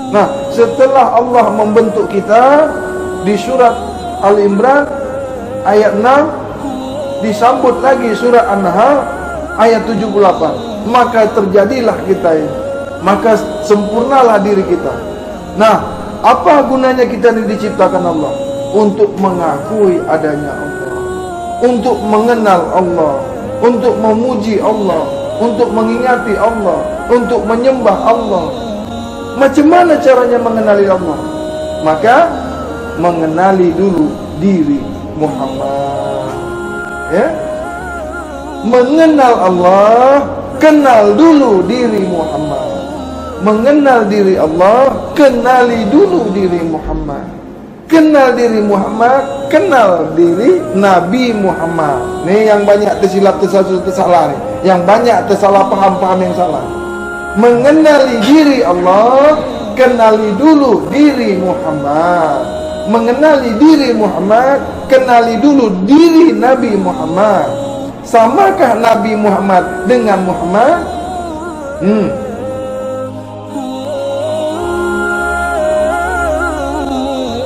Nah, setelah Allah membentuk kita di surat Al-Imran ayat 6, disambut lagi surat An-Nahl ayat 78, maka terjadilah kita ini, maka sempurnalah diri kita. Nah, apa gunanya kita ini diciptakan Allah? Untuk mengakui adanya Allah, untuk mengenal Allah, untuk memuji Allah, untuk mengingati Allah, untuk menyembah Allah. Macam mana caranya mengenali Allah? Maka mengenali dulu diri Muhammad. Ya, mengenal Allah, kenal dulu diri Muhammad. Mengenal diri Allah, kenali dulu diri Muhammad. Kenal diri Muhammad, kenal diri Nabi Muhammad. Ini yang banyak tersilap, tersalah nih. Yang banyak tersalah paham-paham yang salah. Mengenali diri Allah, kenali dulu diri Muhammad. Mengenali diri Muhammad, kenali dulu diri Nabi Muhammad. Samakah Nabi Muhammad dengan Muhammad?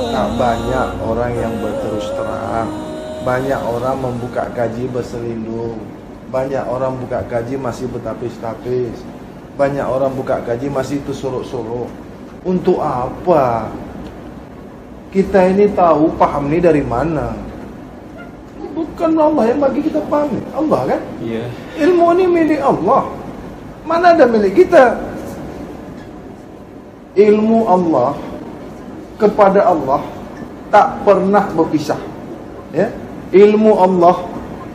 Nah, banyak orang yang berterus terang, banyak orang membuka kaji berselindung, banyak orang buka kaji masih bertapis-tapis, banyak orang buka kaji masih tersorok-sorok. Untuk apa? Kita ini tahu, paham ni dari mana? Bukan Allah yang bagi kita paham. Allah kan? Iya. Ilmu ni milik Allah. Mana ada milik kita? Ilmu Allah kepada Allah tak pernah berpisah. Ya? Ilmu Allah,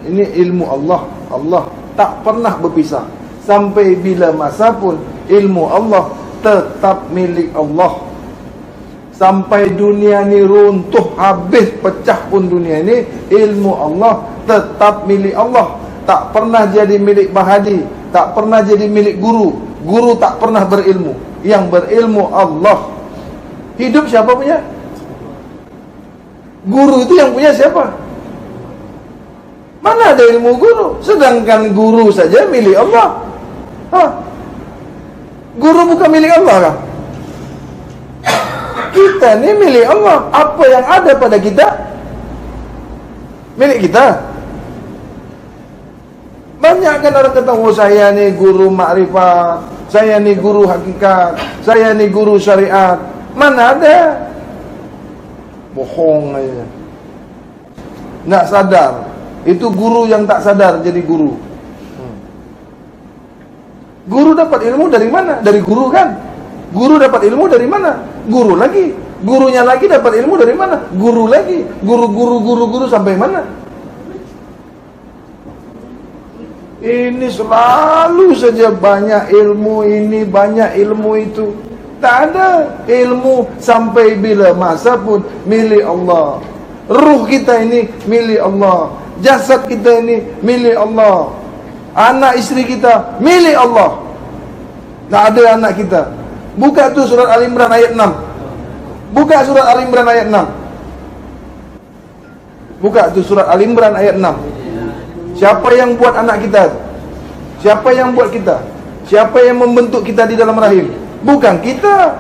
ini ilmu Allah. Allah tak pernah berpisah. Sampai bila masa pun ilmu Allah tetap milik Allah. Sampai dunia ni runtuh, habis, pecah pun dunia ni, ilmu Allah tetap milik Allah. Tak pernah jadi milik bahadi, tak pernah jadi milik guru. Guru tak pernah berilmu. Yang berilmu Allah. Hidup siapa punya? Guru itu yang punya siapa? Mana ada ilmu guru? Sedangkan guru saja milik Allah. Guru bukan milik Allah kah? Kita ni milik Allah. Apa yang ada pada kita milik kita. Banyak kan orang kata, oh saya ni guru makrifat, saya ni guru hakikat, saya ni guru syariat. Mana ada? Bohong aja. Nak sadar. Itu guru yang tak sadar jadi guru. Guru dapat ilmu dari mana? Dari guru kan? Guru dapat ilmu dari mana? Guru lagi. Gurunya lagi dapat ilmu dari mana? Guru lagi. Guru sampai mana? Ini selalu saja banyak ilmu ini, banyak ilmu itu. Tak ada ilmu sampai bila masa pun milik Allah. Ruh kita ini milik Allah. Jasad kita ini milik Allah. Anak isteri kita milik Allah. Tak ada anak kita. Buka tu surat Al-Imran ayat 6. Buka surat Al-Imran ayat 6. Buka tu surat Al-Imran ayat 6. Siapa yang buat anak kita? Siapa yang buat kita? Siapa yang membentuk kita di dalam rahim? Bukan kita.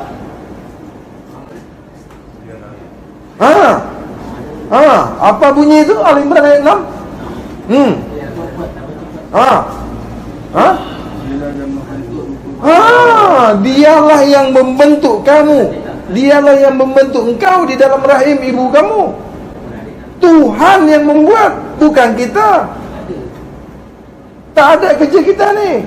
Apa bunyi itu? Al-Imran ayat 6. Dialah yang membentuk kamu. Dialah yang membentuk engkau di dalam rahim ibu kamu. Tuhan yang membuat, bukan kita. Tak ada kerja kita ni.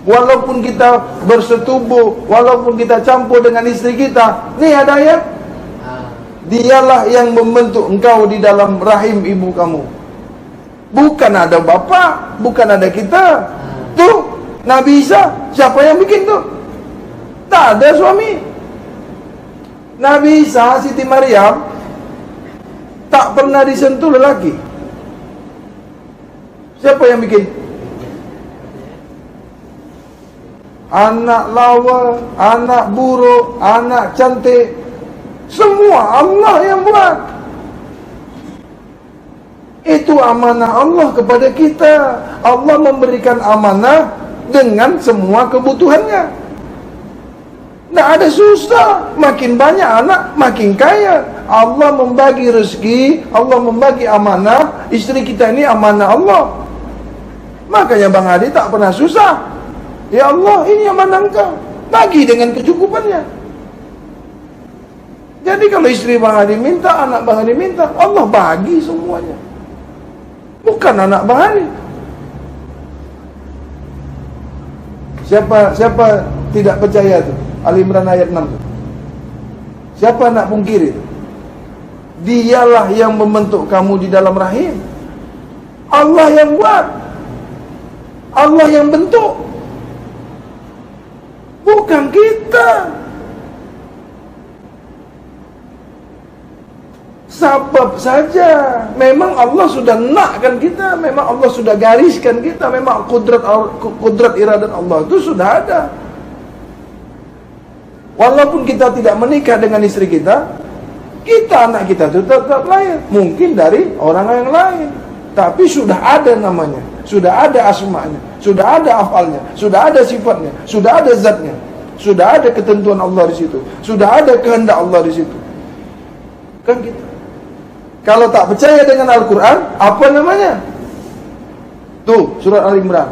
Walaupun kita bersetubuh, walaupun kita campur dengan isteri kita, ni ada ayat. Dialah yang membentuk engkau di dalam rahim ibu kamu. Bukan ada bapa, bukan ada kita. Tu Nabi Isa, siapa yang bikin tu? Tak ada suami. Nabi Isa, Siti Maryam tak pernah disentuh lelaki. Siapa yang bikin? Anak lawa, anak buruk, anak cantik, semua Allah yang buat. Itu amanah Allah kepada kita. Allah memberikan amanah dengan semua kebutuhannya. Tidak ada susah. Makin banyak anak, makin kaya. Allah membagi rezeki, Allah membagi amanah. Istri kita ini amanah Allah. Makanya Bang Hadi tak pernah susah. Ya Allah, ini amanah Engkau. Bagi dengan kecukupannya. Jadi kalau istri Bang Hadi minta, anak Bang Hadi minta, Allah bagi semuanya. Bukan anak Bang Hadi. Siapa tidak percaya itu? Ali Imran ayat 6 itu. Siapa nak pungkiri itu? Dialah yang membentuk kamu di dalam rahim. Allah yang buat. Allah yang bentuk. Bukan kita. Sebab saja. Memang Allah sudah nakkan kita. Memang Allah sudah gariskan kita. Memang kudrat iradat Allah itu sudah ada. Walaupun kita tidak menikah dengan istri kita, anak kita itu tetap lahir. Mungkin dari orang yang lain, tapi sudah ada namanya, sudah ada asma'nya, sudah ada afalnya, sudah ada sifatnya, sudah ada zatnya, sudah ada ketentuan Allah di situ, sudah ada kehendak Allah di situ. Kan kita. Kalau tak percaya dengan Al-Quran, apa namanya? Tuh, surat Al-Imran.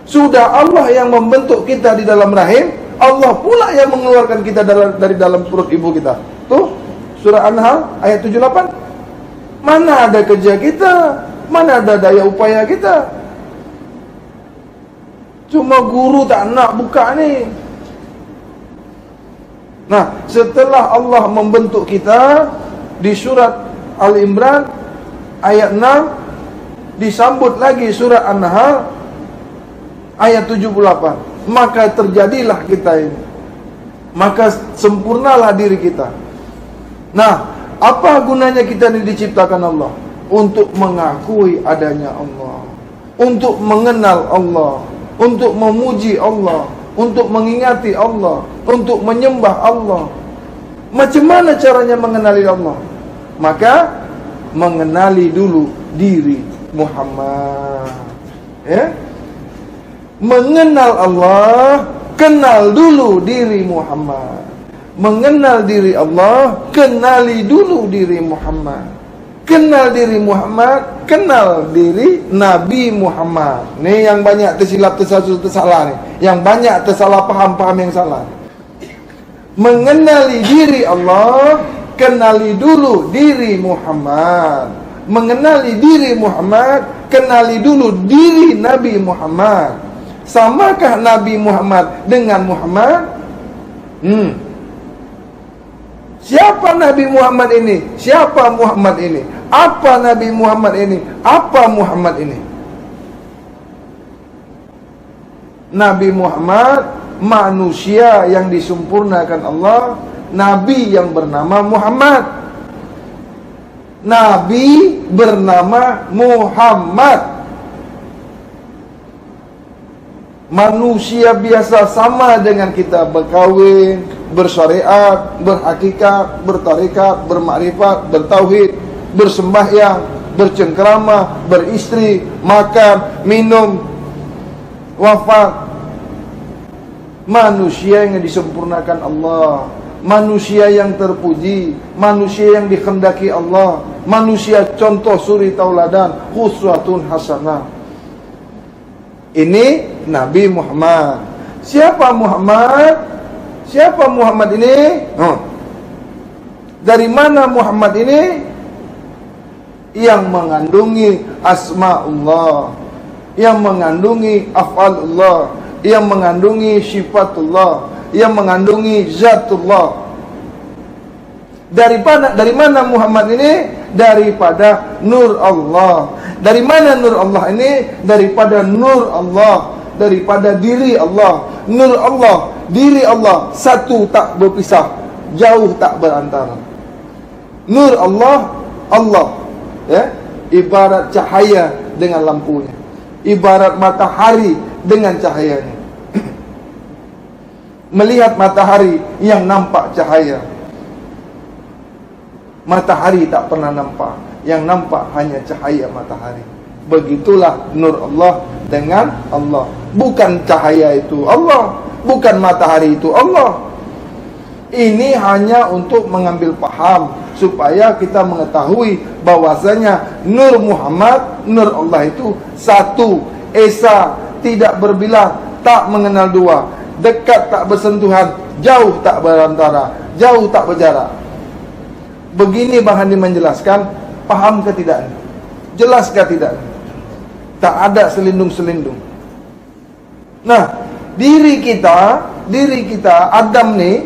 Sudah Allah yang membentuk kita di dalam rahim, Allah pula yang mengeluarkan kita dari dalam perut ibu kita. Tuh, surah An-Nahl ayat 78. Mana ada kerja kita? Mana ada daya upaya kita? Cuma guru tak nak buka ni. Nah, setelah Allah membentuk kita di surat Al-Imran ayat 6, disambut lagi surat An-Nahl ayat 78. Maka terjadilah kita ini. Maka sempurnalah diri kita. Nah, apa gunanya kita ini diciptakan Allah? Untuk mengakui adanya Allah, untuk mengenal Allah, untuk memuji Allah, untuk mengingati Allah, untuk menyembah Allah. Macam mana caranya mengenali Allah? Maka mengenali dulu diri Muhammad. Ya? Mengenal Allah, kenal dulu diri Muhammad. Mengenal diri Allah, kenali dulu diri Muhammad. Kenal diri Muhammad, kenal diri Nabi Muhammad. Ni yang banyak tersilap, tersalah ni. Yang banyak tersalah paham yang salah. Mengenali diri Allah, kenali dulu diri Muhammad. Mengenali diri Muhammad, kenali dulu diri Nabi Muhammad. Samakah Nabi Muhammad dengan Muhammad? Siapa Nabi Muhammad ini? Siapa Muhammad ini? Apa Nabi Muhammad ini? Apa Muhammad ini? Nabi Muhammad manusia yang disempurnakan Allah, Nabi yang bernama Muhammad. Nabi bernama Muhammad. Manusia biasa sama dengan kita, berkahwin, bersyariat, berhakikat, bertarekat, bermakrifat, bertauhid, bersembahyang, bercengkerama, beristri, makan, minum, wafat. Manusia yang disempurnakan Allah, manusia yang terpuji, manusia yang dikehendaki Allah, manusia contoh suri tauladan, uswatun hasanah. Ini Nabi Muhammad. Siapa Muhammad? Siapa Muhammad ini? Dari mana Muhammad ini? Yang mengandungi asma'ullah, yang mengandungi af'alullah, yang mengandungi sifatullah, yang mengandungi zatullah. Dari mana Muhammad ini? Daripada nur Allah. Dari mana nur Allah ini? Daripada nur Allah, daripada diri Allah. Nur Allah, diri Allah, satu tak berpisah, jauh tak berantara. Nur Allah, Allah, ya, ibarat cahaya dengan lampunya, ibarat matahari dengan cahayanya. Melihat matahari yang nampak cahaya. Matahari tak pernah nampak, yang nampak hanya cahaya matahari. Begitulah nur Allah dengan Allah. Bukan cahaya itu Allah, bukan matahari itu Allah. Ini hanya untuk mengambil paham supaya kita mengetahui bahwasanya Nur Muhammad, Nur Allah itu satu, esa, tidak berbilang, tak mengenal dua, dekat tak bersentuhan, jauh tak berantara, jauh tak berjarak. Begini Bang Handi menjelaskan, paham ke tidak? Jelas ke tidak? Tak ada selindung-selindung. Nah, diri kita Adam nih,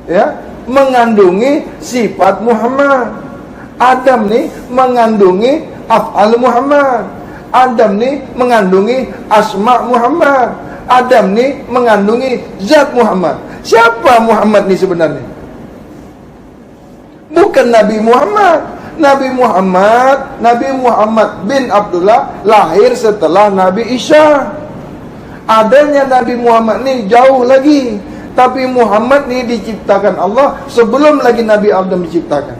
ya, mengandungi sifat Muhammad. Adam nih mengandungi af'al Muhammad. Adam nih mengandungi asma Muhammad. Adam nih mengandungi zat Muhammad. Siapa Muhammad nih sebenarnya? Bukan Nabi Muhammad. Nabi Muhammad bin Abdullah lahir setelah Nabi Isa. Adanya Nabi Muhammad ni jauh lagi, tapi Muhammad ni diciptakan Allah sebelum lagi Nabi Adam diciptakan.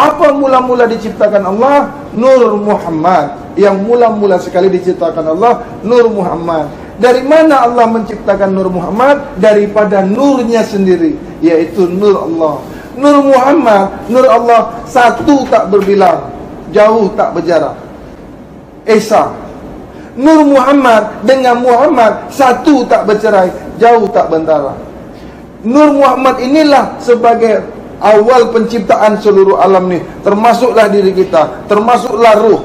Apa mula-mula diciptakan Allah? Nur Muhammad. Yang mula-mula sekali diciptakan Allah, Nur Muhammad. Dari mana Allah menciptakan Nur Muhammad? Daripada nurnya sendiri, yaitu Nur Allah. Nur Muhammad, Nur Allah, satu tak berbilang, jauh tak berjarak, esa. Nur Muhammad dengan Muhammad, satu tak bercerai, jauh tak bentara. Nur Muhammad inilah sebagai awal penciptaan seluruh alam ni, termasuklah diri kita, termasuklah ruh.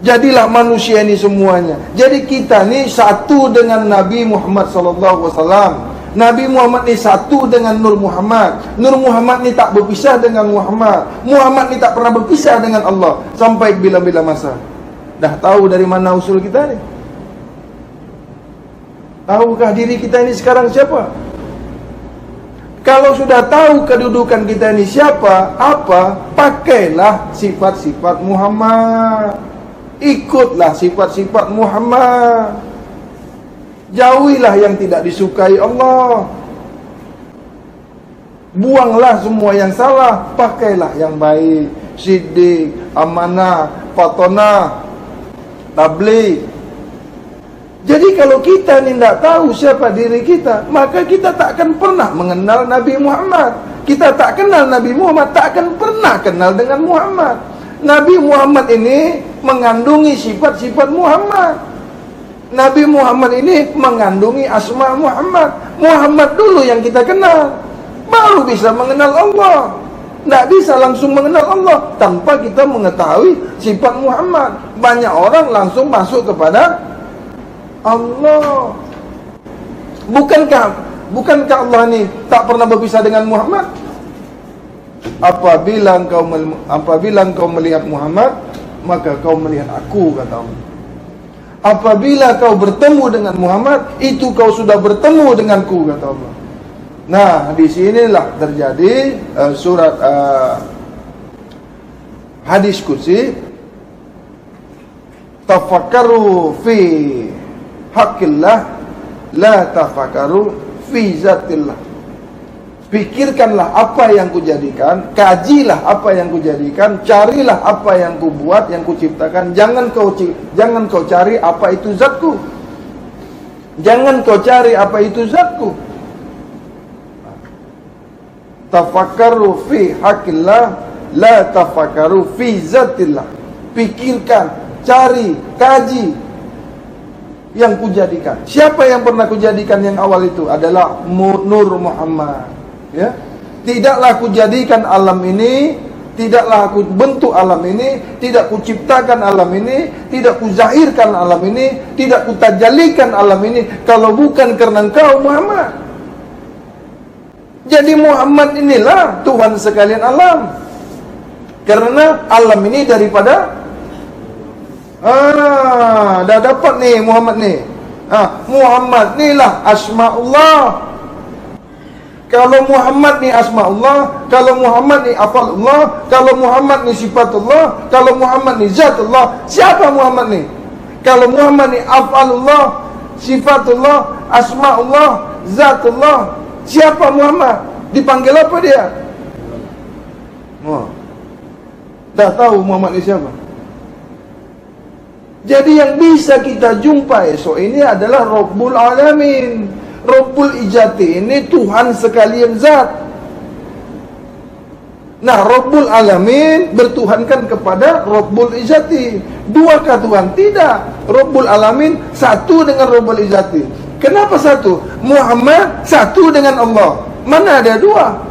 Jadilah manusia ini semuanya. Jadi kita ni satu dengan Nabi Muhammad SAW. Nabi Muhammad ni satu dengan Nur Muhammad. Nur Muhammad ni tak berpisah dengan Muhammad. Muhammad ni tak pernah berpisah dengan Allah sampai bila-bila masa. Dah tahu dari mana usul kita ni? Tahukah diri kita ini sekarang siapa? Kalau sudah tahu kedudukan kita ini siapa, apa, pakailah sifat-sifat Muhammad. Ikutlah sifat-sifat Muhammad. Jauhilah yang tidak disukai Allah. Buanglah semua yang salah, pakailah yang baik. Siddiq, amanah, fatonah, tabligh. Jadi kalau kita ni tidak tahu siapa diri kita, maka kita tak akan pernah mengenal Nabi Muhammad. Kita tak kenal Nabi Muhammad, tak akan pernah kenal dengan Muhammad. Nabi Muhammad ini mengandungi sifat-sifat Muhammad. Nabi Muhammad ini mengandungi asma Muhammad. Muhammad dulu yang kita kenal, baru bisa mengenal Allah. Tidak bisa langsung mengenal Allah tanpa kita mengetahui sifat Muhammad. Banyak orang langsung masuk kepada Allah. Bukankah Allah ini tak pernah berpisah dengan Muhammad? Apabila engkau melihat Muhammad, maka kau melihat aku, kata Allah. Apabila kau bertemu dengan Muhammad, itu kau sudah bertemu denganku, kata Allah. Nah, di sinilah terjadi surat hadis qudsi, tafakkaru fi haqqillah, la tafakkaru fi zatillah. Pikirkanlah apa yang kujadikan, kajilah apa yang kujadikan, carilah apa yang kubuat, yang kuciptakan. Jangan kau cari apa itu zatku. Jangan kau cari apa itu zatku. Tafakkaru fi haqqillah, la tafakkaru fi zatillah. Pikirkan, cari, kaji yang kujadikan. Siapa yang pernah kujadikan yang awal itu? Adalah Nur Muhammad. Ya, tidaklah aku jadikan alam ini, tidaklah aku bentuk alam ini, tidak ku ciptakan alam ini, tidak ku zahirkan alam ini, tidak ku tajalikan alam ini kalau bukan karena engkau Muhammad. Jadi Muhammad inilah Tuhan sekalian alam. Karena alam ini daripada dah dapat nih Muhammad nih. Muhammad inilah asma'ullah. Kalau Muhammad ni asma'ullah, kalau Muhammad ni afalullah, kalau Muhammad ni sifatullah, kalau Muhammad ni zatullah, siapa Muhammad ni? Kalau Muhammad ni afalullah, sifatullah, asma'ullah, zatullah, siapa Muhammad? Dipanggil apa dia? Dah tahu Muhammad ni siapa? Jadi yang bisa kita jumpa esok ini adalah Rabbul Alamin. Rabbul Ijati ini Tuhan sekalian zat. Nah, Rabbul Alamin bertuhankan kepada Rabbul Ijati. Duakah Tuhan? Tidak. Rabbul Alamin satu dengan Rabbul Ijati. Kenapa satu? Muhammad satu dengan Allah. Mana ada dua?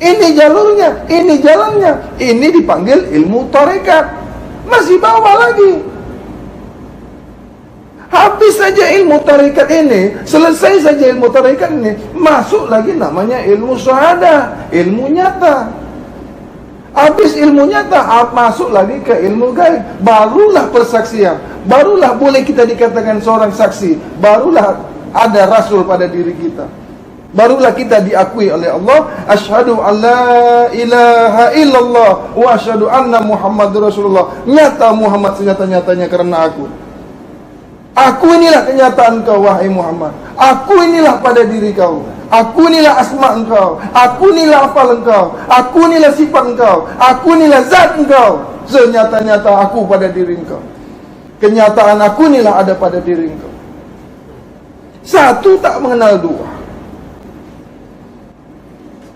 Ini jalurnya, ini jalannya. Ini dipanggil ilmu tarekat. Masih bawah lagi. Habis saja ilmu tarekat ini, selesai saja ilmu tarekat ini, masuk lagi namanya ilmu syahadah, ilmu nyata. Habis ilmu nyata, masuk lagi ke ilmu gaib. Barulah persaksian, barulah boleh kita dikatakan seorang saksi, barulah ada rasul pada diri kita. Barulah kita diakui oleh Allah, asyhadu alla ilaha illallah wa asyhadu anna Muhammadur Rasulullah. Nyata Muhammad senyata-nyatanya karena aku. Aku inilah kenyataan kau wahai Muhammad. Aku inilah pada diri kau. Aku inilah asma engkau. Aku inilah afal engkau. Aku inilah sifat engkau. Aku inilah zat engkau. Senyata-nyata aku pada diri engkau. Kenyataan aku inilah ada pada diri engkau. Satu tak mengenal dua.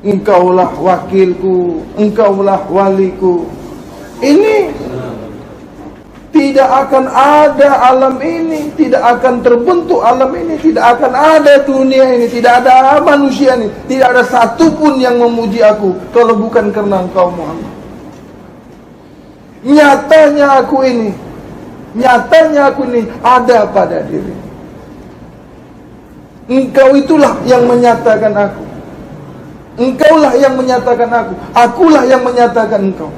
Engkaulah wakilku, engkaulah waliku. Ini tidak akan ada alam ini, tidak akan terbentuk alam ini, tidak akan ada dunia ini, tidak ada manusia ini, tidak ada satupun yang memuji aku kalau bukan karena engkau Muhammad. Nyatanya aku ini ada pada diri. Engkau itulah yang menyatakan aku. Engkaulah yang menyatakan aku. Akulah yang menyatakan engkau.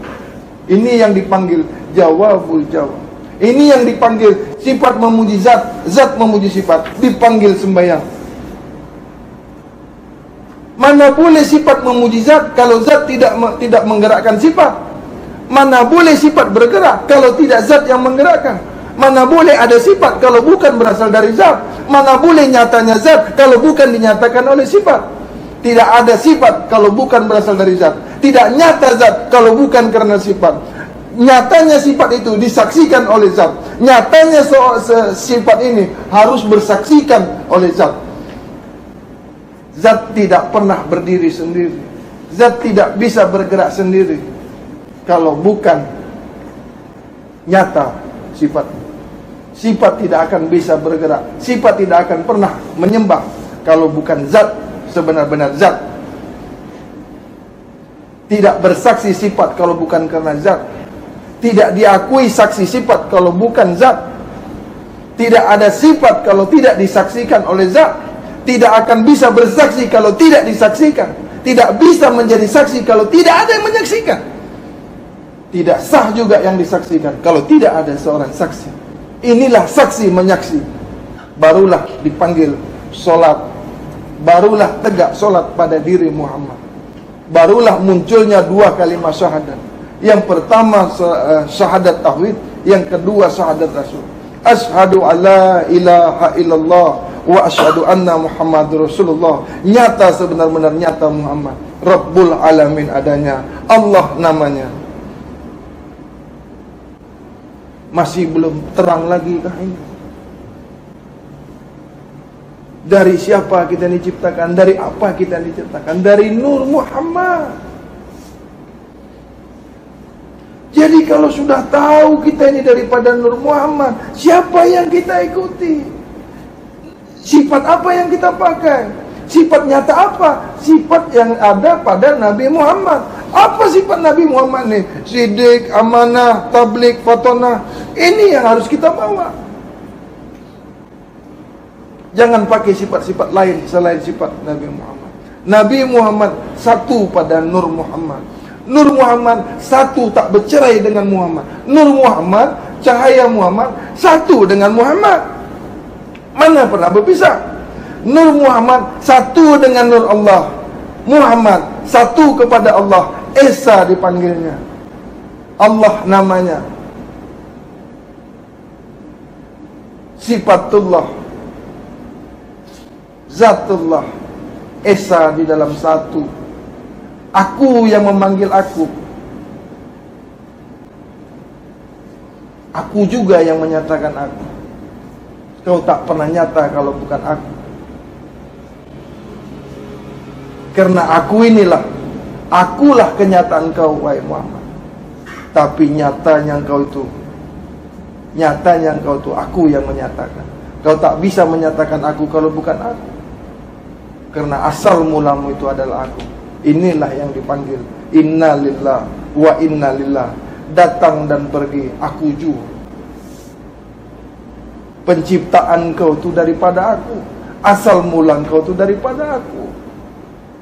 Ini yang dipanggil jawabul jawab. Ini yang dipanggil sifat memuji zat, zat memuji sifat, dipanggil sembahyang. Mana boleh sifat memuji zat kalau zat tidak menggerakkan sifat? Mana boleh sifat bergerak kalau tidak zat yang menggerakkan? Mana boleh ada sifat kalau bukan berasal dari zat? Mana boleh nyatanya zat kalau bukan dinyatakan oleh sifat? Tidak ada sifat kalau bukan berasal dari zat. Tidak nyata zat kalau bukan karena sifat. Nyatanya sifat itu disaksikan oleh zat. Nyatanya sifat ini harus bersaksikan oleh zat. Zat tidak pernah berdiri sendiri. Zat tidak bisa bergerak sendiri kalau bukan nyata sifat. Sifat tidak akan bisa bergerak. Sifat tidak akan pernah menyembah kalau bukan zat sebenar-benar zat. Tidak bersaksi sifat kalau bukan karena zat. Tidak diakui saksi sifat kalau bukan zat. Tidak ada sifat kalau tidak disaksikan oleh zat. Tidak akan bisa bersaksi kalau tidak disaksikan. Tidak bisa menjadi saksi kalau tidak ada yang menyaksikan. Tidak sah juga yang disaksikan kalau tidak ada seorang saksi. Inilah saksi menyaksi. Barulah dipanggil solat. Barulah tegak solat pada diri Muhammad. Barulah munculnya dua kalimat syahadat. Yang pertama syahadat tauhid, yang kedua syahadat rasul. Asyhadu alla ilaha illallah wa asyhadu anna Muhammadur Rasulullah. Nyata sebenar-benar nyata Muhammad. Rabbul Alamin adanya, Allah namanya. Masih belum terang lagi kah ini? Dari siapa kita diciptakan? Dari apa kita diciptakan? Dari Nur Muhammad. Jadi kalau sudah tahu kita ini daripada Nur Muhammad, siapa yang kita ikuti? Sifat apa yang kita pakai? Sifat nyata apa? Sifat yang ada pada Nabi Muhammad. Apa sifat Nabi Muhammad nih? Sidik, amanah, tabligh, fatonah. Ini yang harus kita bawa. Jangan pakai sifat-sifat lain selain sifat Nabi Muhammad. Nabi Muhammad satu pada Nur Muhammad. Nur Muhammad satu, tak bercerai dengan Muhammad. Nur Muhammad, cahaya Muhammad satu dengan Muhammad. Mana pernah berpisah? Nur Muhammad satu dengan Nur Allah. Muhammad satu kepada Allah. Esa dipanggilnya. Allah namanya. Sifatullah, Zatullah, Esa di dalam satu. Aku yang memanggil aku. Aku juga yang menyatakan aku. Kau tak pernah nyata kalau bukan aku. Karena aku inilah, akulah kenyataan kau, wahai Muhammad. Tapi nyatanya engkau itu aku yang menyatakan. Kau tak bisa menyatakan aku kalau bukan aku. Karena asal mulamu itu adalah aku. Inilah yang dipanggil inna lillah wa inna lillah. Datang dan pergi, aku juga. Penciptaan kau itu daripada aku. Asal mula kau itu daripada aku.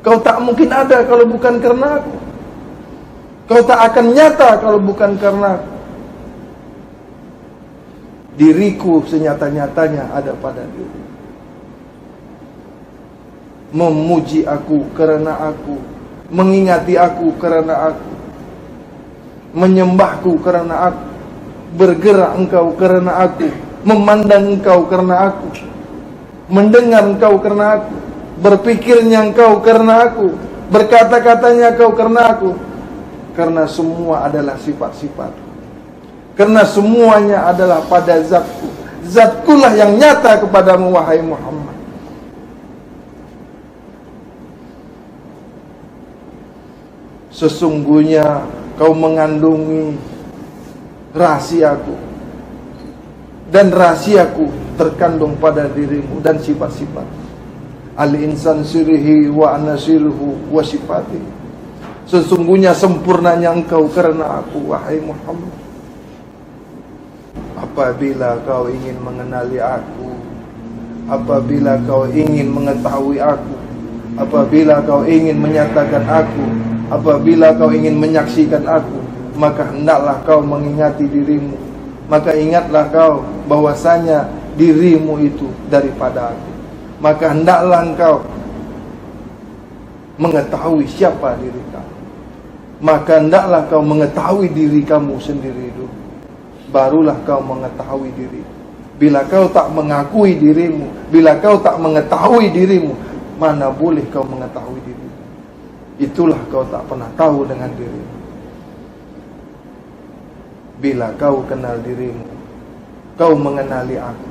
Kau tak mungkin ada kalau bukan karena aku. Kau tak akan nyata kalau bukan karena aku. Diriku senyata-nyatanya ada pada diri. Memuji aku karena aku, mengingati aku karena aku, menyembahku karena aku, bergerak engkau karena aku, memandang engkau karena aku, mendengar engkau karena aku, berpikirnya engkau karena aku, berkata-katanya engkau karena aku. Karena semua adalah sifat-sifat. Karena semuanya adalah pada zatku. Zatkulah yang nyata kepadamu, wahai Muhammad. Sesungguhnya kau mengandungi rahasiaku. Dan rahasiaku terkandung pada dirimu dan sifat-sifat. Al-insan sirihi wa anasirhu wa sifatihi. Sesungguhnya sempurnanya engkau karena aku, wahai Muhammad. Apabila kau ingin mengenali aku, apabila kau ingin mengetahui aku, apabila kau ingin menyatakan aku, apabila kau ingin menyaksikan aku, maka hendaklah kau mengingati dirimu. Maka ingatlah kau bahwasanya dirimu itu daripada aku. Maka hendaklah engkau mengetahui siapa diri kamu. Maka hendaklah kau mengetahui diri kamu sendiri dulu. Barulah kau mengetahui diri. Bila kau tak mengakui dirimu, bila kau tak mengetahui dirimu, mana boleh kau mengetahui dirimu. Itulah kau tak pernah tahu dengan dirimu. Bila kau kenal dirimu, kau mengenali aku.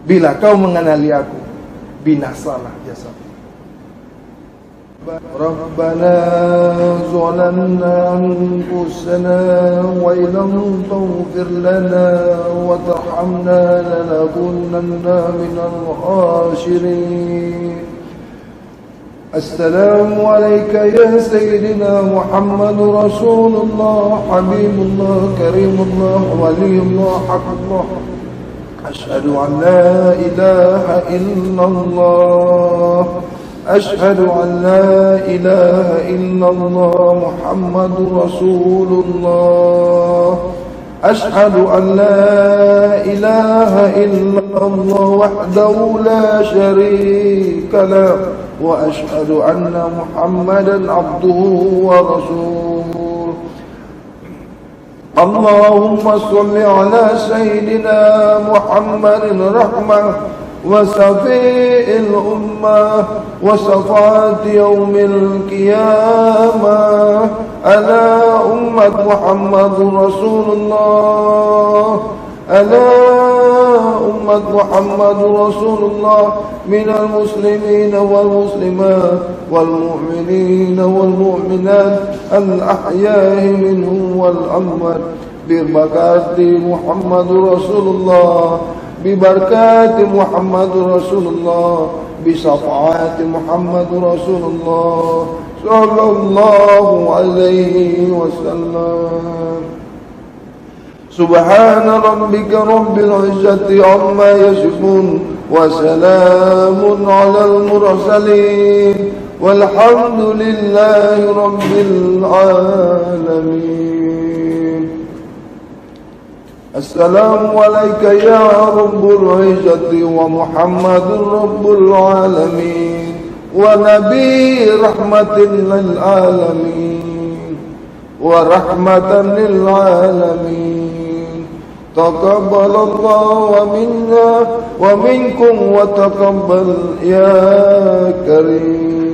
Bila kau mengenali aku, binasalah jasadmu. Rabbana zalamna anfusana wa illam taghfir lana wa tarhamna lanakunanna minal khasirin. Assalamu alayka ya Sayyidina Muhammad Rasulullah Habibullah Karimullah Waliyullah Haqqullah. Ashhadu an la ilaha illallah. أشهد أن لا إله إلا الله محمد رسول الله. أشهد أن لا إله إلا الله وحده لا شريك له وأشهد أن محمدا عبده ورسوله. اللهم صل على سيدنا محمد رحمة وشفيع الأمة وشفاعة يوم القيامة على أمة محمد رسول الله. على أمة محمد رسول الله من المسلمين والمسلمات والمؤمنين والمؤمنات الأحياء منهم والأموات ببركات محمد رسول الله. ببركات محمد رسول الله بشفاعة محمد رسول الله صلى الله عليه وسلم. سبحان ربك رب العزة عما يصفون وسلام على المرسلين والحمد لله رب العالمين. السلام عليك يا رب العزة ومحمد رب العالمين ونبي رحمة للعالمين ورحمة للعالمين. تقبل الله منا ومنكم وتقبل يا كريم.